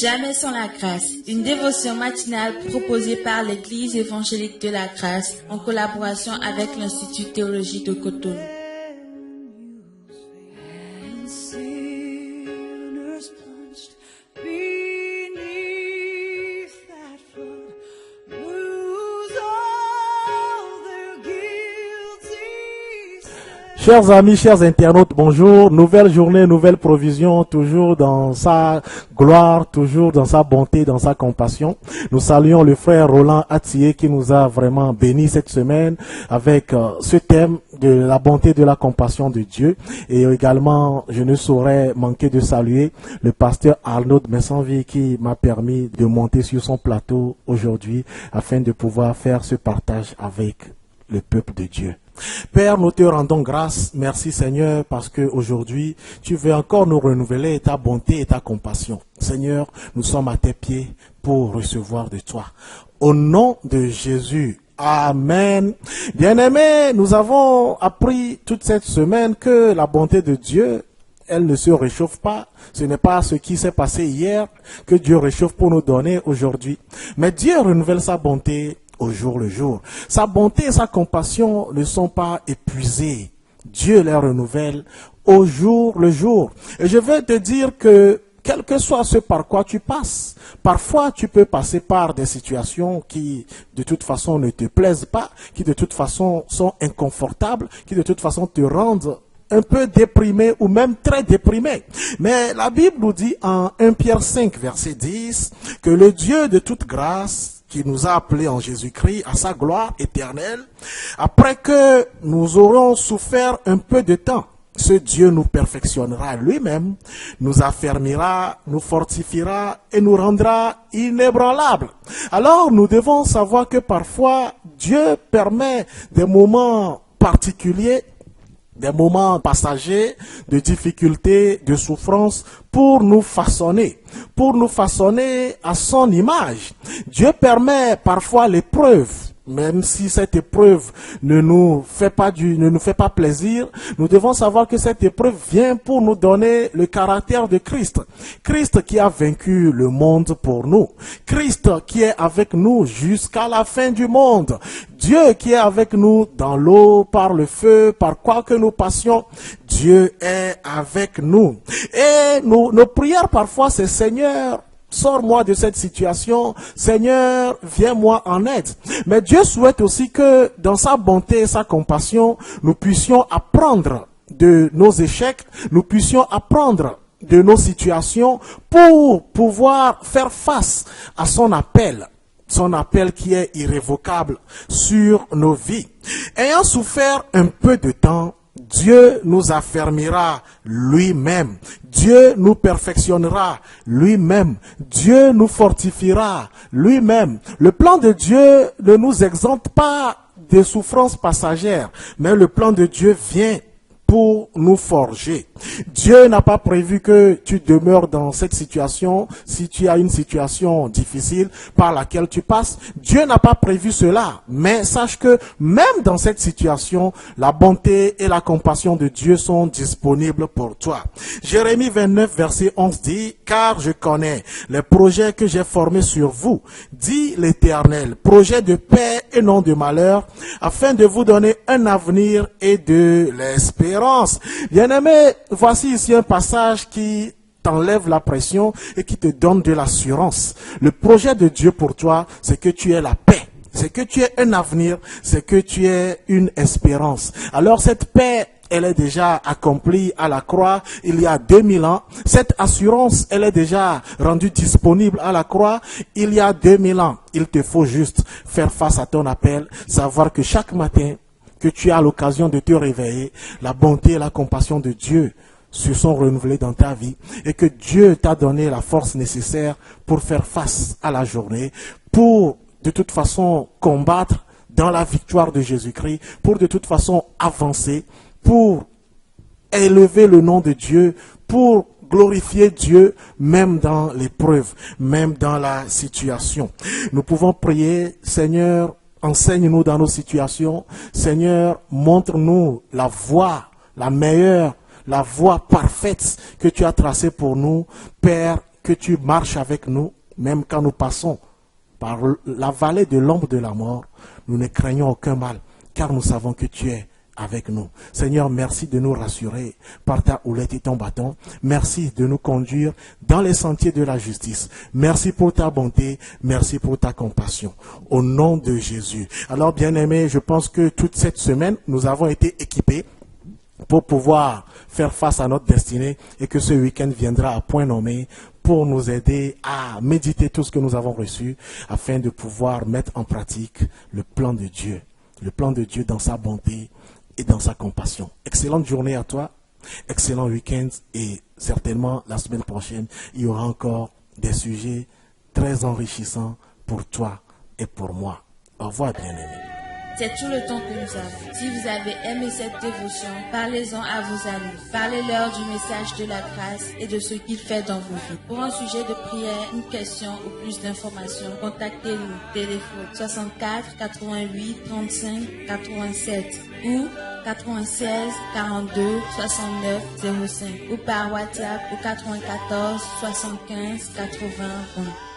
Jamais sans la grâce, une dévotion matinale proposée par l'Église évangélique de la grâce en collaboration avec l'Institut théologique de Cotonou. Chers amis, chers internautes, bonjour. Nouvelle journée, nouvelle provision, toujours dans sa gloire, toujours dans sa bonté, dans sa compassion. Nous saluons le frère Roland Attié qui nous a vraiment bénis cette semaine avec ce thème de la bonté, de la compassion de Dieu. Et également, je ne saurais manquer de saluer le pasteur Arnaud Messanville qui m'a permis de monter sur son plateau aujourd'hui afin de pouvoir faire ce partage avec le peuple de Dieu. Père, nous te rendons grâce, merci Seigneur, parce qu'aujourd'hui, tu veux encore nous renouveler ta bonté et ta compassion. Seigneur, nous sommes à tes pieds pour recevoir de toi. Au nom de Jésus, Amen. Bien-aimés, nous avons appris toute cette semaine que la bonté de Dieu, elle ne se réchauffe pas. Ce n'est pas ce qui s'est passé hier que Dieu réchauffe pour nous donner aujourd'hui. Mais Dieu renouvelle sa bonté au jour le jour. Sa bonté et sa compassion ne sont pas épuisées. Dieu les renouvelle au jour le jour. Et je veux te dire que quel que soit ce par quoi tu passes, parfois tu peux passer par des situations qui de toute façon ne te plaisent pas, qui de toute façon sont inconfortables, qui de toute façon te rendent un peu déprimé ou même très déprimé. Mais la Bible nous dit en 1 Pierre 5, verset 10, que le Dieu de toute grâce, qui nous a appelés en Jésus-Christ à sa gloire éternelle, après que nous aurons souffert un peu de temps, ce Dieu nous perfectionnera lui-même, nous affermira, nous fortifiera et nous rendra inébranlables. Alors nous devons savoir que parfois Dieu permet des moments particuliers, des moments passagers, de difficultés, de souffrances, pour nous façonner à son image. Dieu permet parfois l'épreuve, même si cette épreuve ne nous fait pas plaisir. Nous devons savoir que cette épreuve vient pour nous donner le caractère de Christ. Christ qui a vaincu le monde pour nous. Christ qui est avec nous jusqu'à la fin du monde. Dieu qui est avec nous dans l'eau, par le feu, par quoi que nous passions. Dieu est avec nous. Et nos prières parfois c'est Seigneur, sors-moi de cette situation. Seigneur, viens-moi en aide. Mais Dieu souhaite aussi que dans sa bonté et sa compassion, nous puissions apprendre de nos échecs, nous puissions apprendre de nos situations pour pouvoir faire face à son appel qui est irrévocable sur nos vies. Ayant souffert un peu de temps, Dieu nous affermira lui-même. Dieu nous perfectionnera lui-même. Dieu nous fortifiera lui-même. Le plan de Dieu ne nous exempte pas des souffrances passagères, mais le plan de Dieu vient pour nous forger. Dieu n'a pas prévu que tu demeures dans cette situation si tu as une situation difficile par laquelle tu passes. Dieu n'a pas prévu cela. Mais sache que même dans cette situation, la bonté et la compassion de Dieu sont disponibles pour toi. Jérémie 29, verset 11 dit, « Car je connais les projets que j'ai formés sur vous, dit l'Éternel, projets de paix et non de malheur, afin de vous donner un avenir et de l'espérance. » Bien-aimé, voici ici un passage qui t'enlève la pression et qui te donne de l'assurance. Le projet de Dieu pour toi, c'est que tu aies la paix. C'est que tu aies un avenir, c'est que tu aies une espérance. Alors cette paix, elle est déjà accomplie à la croix il y a 2000 ans. Cette assurance, elle est déjà rendue disponible à la croix il y a 2000 ans. Il te faut juste faire face à ton appel, savoir que chaque matin, que tu as l'occasion de te réveiller, la bonté et la compassion de Dieu se sont renouvelées dans ta vie et que Dieu t'a donné la force nécessaire pour faire face à la journée, pour de toute façon combattre dans la victoire de Jésus-Christ, pour de toute façon avancer, pour élever le nom de Dieu, pour glorifier Dieu même dans l'épreuve, même dans la situation. Nous pouvons prier, Seigneur, enseigne-nous dans nos situations. Seigneur, montre-nous la voie, la meilleure, la voie parfaite que tu as tracée pour nous. Père, que tu marches avec nous, même quand nous passons par la vallée de l'ombre de la mort, nous ne craignons aucun mal, car nous savons que tu es avec nous. Seigneur, merci de nous rassurer par ta houlette et ton bâton. Merci de nous conduire dans les sentiers de la justice. Merci pour ta bonté. Merci pour ta compassion. Au nom de Jésus. Alors, bien-aimés, je pense que toute cette semaine, nous avons été équipés pour pouvoir faire face à notre destinée et que ce week-end viendra à point nommé pour nous aider à méditer tout ce que nous avons reçu afin de pouvoir mettre en pratique le plan de Dieu. Le plan de Dieu dans sa bonté et dans sa compassion. Excellente journée à toi, excellent week-end et certainement la semaine prochaine, il y aura encore des sujets très enrichissants pour toi et pour moi. Au revoir, bien-aimés. C'est tout le temps que nous avons. Si vous avez aimé cette dévotion, parlez-en à vos amis. Parlez-leur du message de la grâce et de ce qu'il fait dans vos vies. Pour un sujet de prière, une question ou plus d'informations, contactez-nous. Téléphone 64 88 35 87 ou 96 42 69 05 ou par WhatsApp au 94 75 80 20.